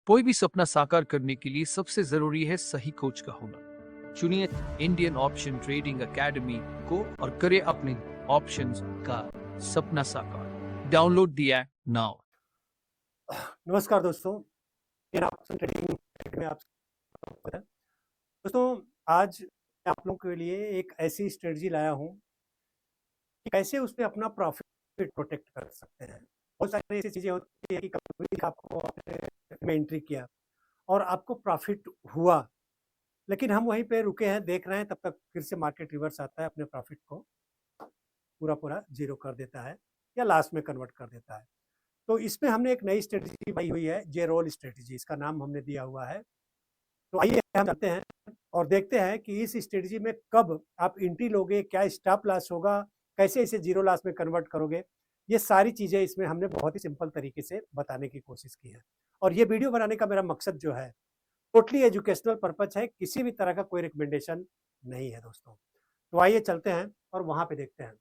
कोई भी सपना साकार करने के लिए सबसे जरूरी है सही कोच का होना। चुनिए इंडियन ऑप्शन ट्रेडिंग एकेडमी को और करें अपने ऑप्शंस का सपना साकार। Download the app now. नमस्कार दोस्तों, इंडियन ऑप्शन ट्रेडिंग एकेडमी में आप स्वागत है। दोस्तों, आज मैं आप लोगों के लिए एक ऐसी स्ट्रेटजी लाया हूँ कि कैसे उसमें अपना प्रॉफिट प्रोटेक्ट कर सकते हैं। बहुत सारी ऐसी चीज़ें होती है कि कभी आपको में एंट्री किया और आपको प्रॉफिट हुआ, लेकिन हम वहीं पे रुके हैं, देख रहे हैं, तब तक फिर से मार्केट रिवर्स आता है, अपने प्रॉफिट को पूरा जीरो कर देता है या लॉस में कन्वर्ट कर देता है। तो इसमें हमने एक नई स्ट्रेटजी बनाई हुई है, जे रोल स्ट्रेटजी, इसका नाम हमने दिया हुआ है। तो आइए हम चलते हैं और देखते हैं कि इस स्ट्रेटजी में कब आप एंट्री लोगे, क्या स्टॉप लॉस होगा, कैसे इसे जीरो लॉस में कन्वर्ट करोगे। ये सारी चीज़ें इसमें हमने बहुत ही सिंपल तरीके से बताने की कोशिश की है। और ये वीडियो बनाने का मेरा मकसद जो है, टोटली एजुकेशनल पर्पज है, किसी भी तरह का कोई रिकमेंडेशन नहीं है दोस्तों। तो आइए चलते हैं और वहाँ पे देखते हैं।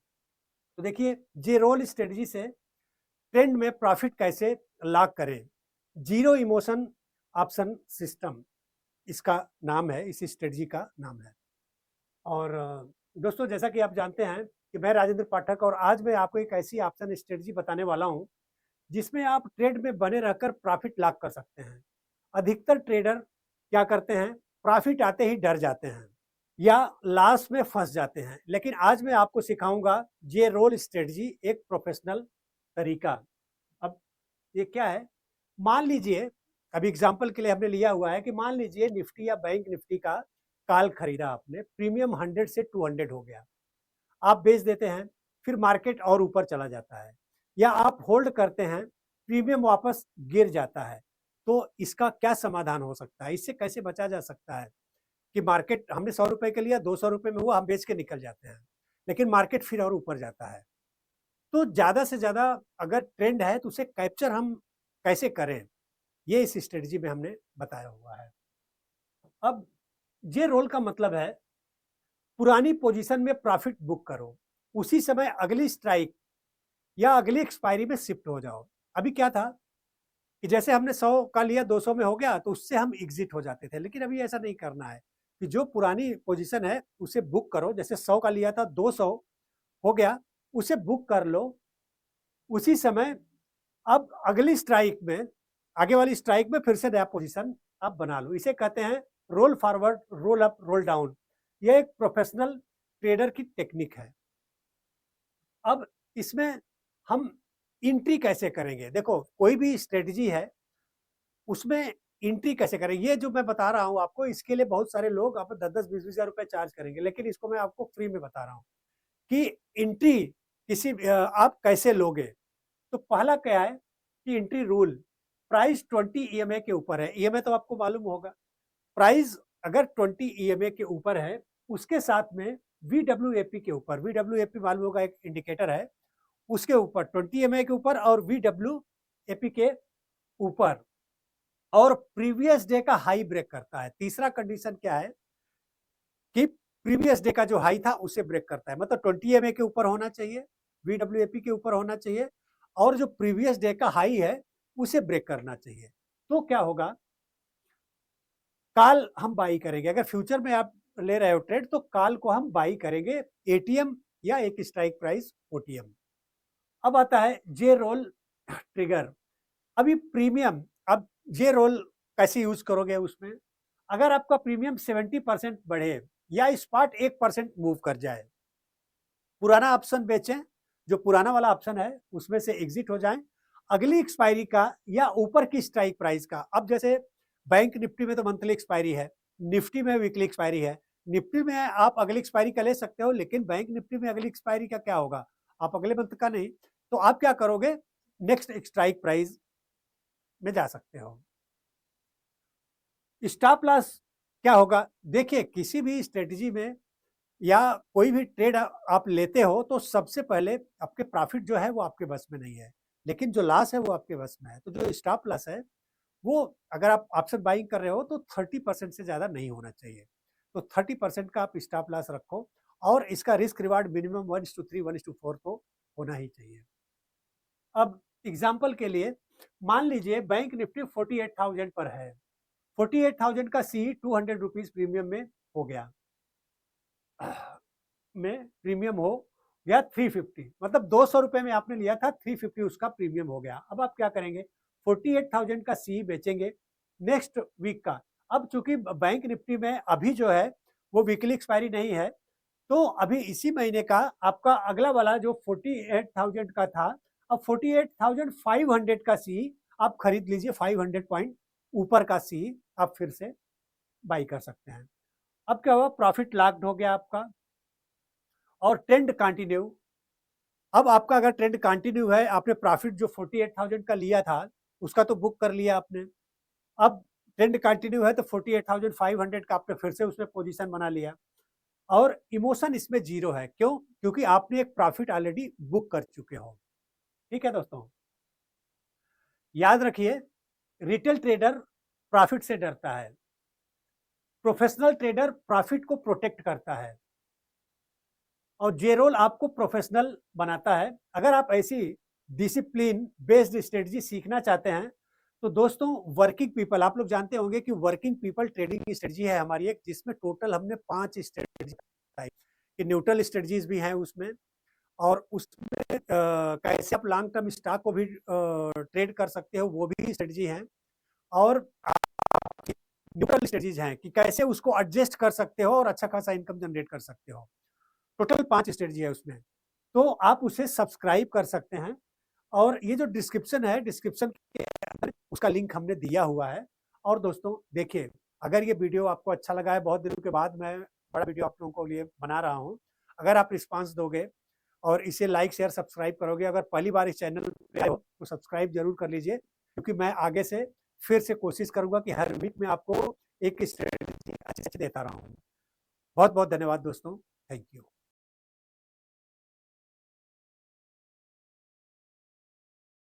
तो देखिए, जे रोल स्ट्रेटजी से ट्रेंड में प्रॉफिट कैसे लॉक करें। जीरो इमोशन ऑप्शन सिस्टम इसका नाम है, इस स्ट्रेटजी का नाम है। और दोस्तों, जैसा कि आप जानते हैं कि मैं राजेंद्र पाठक, और आज मैं आपको एक ऐसी ऑप्शन स्ट्रेटजी बताने वाला हूं जिसमें आप ट्रेड में बने रहकर प्रॉफिट लॉक कर सकते हैं। अधिकतर ट्रेडर क्या करते हैं, प्रॉफिट आते ही डर जाते हैं या लॉस में फंस जाते हैं, लेकिन आज मैं आपको सिखाऊंगा ये रोल स्ट्रेटजी, एक प्रोफेशनल तरीका। अब ये क्या है, मान लीजिए, अभी एग्जांपल के लिए हमने लिया हुआ है कि मान लीजिए निफ्टी या बैंक निफ्टी का कॉल खरीदा आपने, प्रीमियम 100 से 200 हो गया, आप बेच देते हैं, फिर मार्केट और ऊपर चला जाता है, या आप होल्ड करते हैं, प्रीमियम वापस गिर जाता है। तो इसका क्या समाधान हो सकता है, इससे कैसे बचा जा सकता है कि मार्केट हमने 100 रुपए के लिया, 200 रुपए में हुआ, हम बेच के निकल जाते हैं, लेकिन मार्केट फिर और ऊपर जाता है। तो ज्यादा से ज्यादा अगर ट्रेंड है तो उसे कैप्चर हम कैसे करें, ये इस स्ट्रेटजी में हमने बताया हुआ है। अब ये रोल का मतलब है, पुरानी पोजीशन में प्रॉफिट बुक करो, उसी समय अगली स्ट्राइक या अगली एक्सपायरी में शिफ्ट हो जाओ। अभी क्या था कि जैसे हमने 100 का लिया, 200 में हो गया तो उससे हम एग्जिट हो जाते थे, लेकिन अभी ऐसा नहीं करना है कि जो पुरानी पोजीशन है उसे बुक करो। जैसे 100 का लिया था, 200 हो गया, उसे बुक कर लो उसी समय। अब अगली स्ट्राइक में, आगे वाली स्ट्राइक में फिर से नया पोजीशन आप बना लो। इसे कहते हैं roll forward, roll up, roll down. यह एक प्रोफेशनल ट्रेडर की टेक्निक है। अब इसमें हम एंट्री कैसे करेंगे, देखो कोई भी स्ट्रेटजी है उसमें एंट्री कैसे करें, ये जो मैं बता रहा हूं आपको, इसके लिए बहुत सारे लोग आप 10-10, 20-20 हजार रुपए चार्ज करेंगे, लेकिन इसको मैं आपको फ्री में बता रहा हूं कि एंट्री आप कैसे लोगे। तो पहला क्या है कि एंट्री रूल, प्राइस 20 ईएमए के ऊपर है। ईएमए तो आपको मालूम होगा, प्राइस अगर 20 ईएमए के ऊपर है, उसके साथ में वीडब्ल्यूएपी के ऊपर, वीडब्ल्यूएपी मालूम होगा, एक इंडिकेटर है, उसके ऊपर 20 ईएमए के ऊपर और वीडब्ल्यूएपी के ऊपर, और प्रीवियस डे का हाई ब्रेक करता है। तीसरा कंडीशन क्या है कि प्रीवियस डे का जो हाई था उसे ब्रेक करता है, मतलब 20 ईएमए के ऊपर होना चाहिए, वीडब्ल्यूएपी के ऊपर होना चाहिए, और जो प्रीवियस डे का हाई है उसे ब्रेक करना चाहिए। तो क्या होगा, कॉल हम बाई करेंगे। अगर फ्यूचर में आप ले रहे हो ट्रेड, तो कॉल को हम बाई करेंगे, एटीएम या एक स्ट्राइक प्राइस ओटीएम। अब आता है जे रोल ट्रिगर। अभी प्रीमियम, अब जे रोल कैसे यूज करोगे उसमें, अगर आपका प्रीमियम 70% बढ़े या स्पॉट 1% मूव कर जाए, पुराना ऑप्शन बेचें, जो पुराना वाला ऑप्शन है उसमें से एग्जिट हो जाएं, अगली एक्सपायरी का या ऊपर की स्ट्राइक प्राइस का। अब जैसे बैंक निफ्टी में तो मंथली एक्सपायरी है, निफ्टी में वीकली एक्सपायरी है। निफ्टी में आप अगली एक्सपायरी का ले सकते हो, लेकिन बैंक निफ्टी में अगली एक्सपायरी का क्या होगा, आप अगले मंथ का नहीं। तो आप क्या करोगे, नेक्स्ट स्ट्राइक प्राइस में जा सकते हो। स्टॉप लॉस क्या होगा, देखिए किसी भी स्ट्रेटजी में या कोई भी ट्रेड आप लेते हो, तो सबसे पहले आपके प्रॉफिट जो है वो आपके बस में नहीं है, लेकिन जो लॉस है वो आपके बस में है। तो जो स्टॉप लॉस है वो, अगर आप ऑप्शन बाइंग कर रहे हो तो 30% से ज़्यादा नहीं होना चाहिए। तो 30% का आप स्टॉप लॉस रखो, और इसका रिस्क रिवार्ड मिनिमम 1:3, 1:4 तो होना ही चाहिए। अब एग्जाम्पल के लिए मान लीजिए बैंक निफ्टी 48,000 पर है, 48,000 का सी 200 रुपीज प्रीमियम में हो गया, में प्रीमियम हो गया 350, मतलब 200 रुपए में आपने लिया था, 350 उसका प्रीमियम हो गया। अब आप क्या करेंगे, 48,000 का सी बेचेंगे नेक्स्ट वीक का। अब चूंकि बैंक निफ्टी में अभी जो है वो वीकली एक्सपायरी नहीं है, तो अभी इसी महीने का आपका अगला वाला जो 48,000 का था, अब 48,500 का सी आप खरीद लीजिए, 500 पॉइंट ऊपर का सी आप फिर से बाई कर सकते हैं। अब क्या हुआ, प्रॉफिट लॉक्ड हो गया आपका और ट्रेंड कंटिन्यू। अब आपका अगर ट्रेंड कंटिन्यू है, आपने प्रॉफिट जो 48,000 का लिया था उसका तो बुक कर लिया आपने, अब ट्रेंड कंटिन्यू है तो 48,500 का आपने फिर से उसमें पोजीशन बना लिया और इमोशन इसमें जीरो है। क्यों? क्योंकि आपने एक प्रॉफिट ऑलरेडी बुक कर चुके हो। ठीक है दोस्तों, याद रखिए, रिटेल ट्रेडर प्रॉफिट से डरता है, प्रोफेशनल ट्रेडर प्रॉफिट को प्रोटेक्ट करता है और जे रोल आपको प्रोफेशनल बनाता है। अगर आप ऐसी डिसिप्लिन बेस्ड स्ट्रेटजी सीखना चाहते हैं तो दोस्तों, वर्किंग पीपल, आप लोग जानते होंगे कि वर्किंग पीपल ट्रेडिंग की स्ट्रेटजी है हमारी एक, जिसमें टोटल हमने 5 स्ट्रेटजी बताई कि न्यूट्रल स्ट्रेटजीज भी हैं उसमें, और उसमें कैसे आप लॉन्ग टर्म स्टॉक को भी ट्रेड कर सकते हो, वो भी स्ट्रेटजी हैं, और न्यूट्रल स्ट्रेटजीज हैं कि कैसे उसको एडजस्ट कर सकते हो और अच्छा खासा इनकम जनरेट कर सकते हो। टोटल 5 स्ट्रेटजी है उसमें, तो आप उसे सब्सक्राइब कर सकते हैं और ये जो डिस्क्रिप्शन है, डिस्क्रिप्शन के अंदर उसका लिंक हमने दिया हुआ है। और दोस्तों देखिए, अगर ये वीडियो आपको अच्छा लगा है, बहुत दिनों के बाद मैं बड़ा वीडियो आप लोगों के लिए बना रहा हूँ, अगर आप रिस्पांस दोगे और इसे लाइक शेयर सब्सक्राइब करोगे, अगर पहली बार इस चैनल पे आए हो तो सब्सक्राइब जरूर कर लीजिए, क्योंकि मैं आगे से फिर से कोशिश करूंगा कि हर वीक में आपको एक स्ट्रेटजी अच्छे से देता रहूँ। बहुत बहुत धन्यवाद दोस्तों, थैंक यू।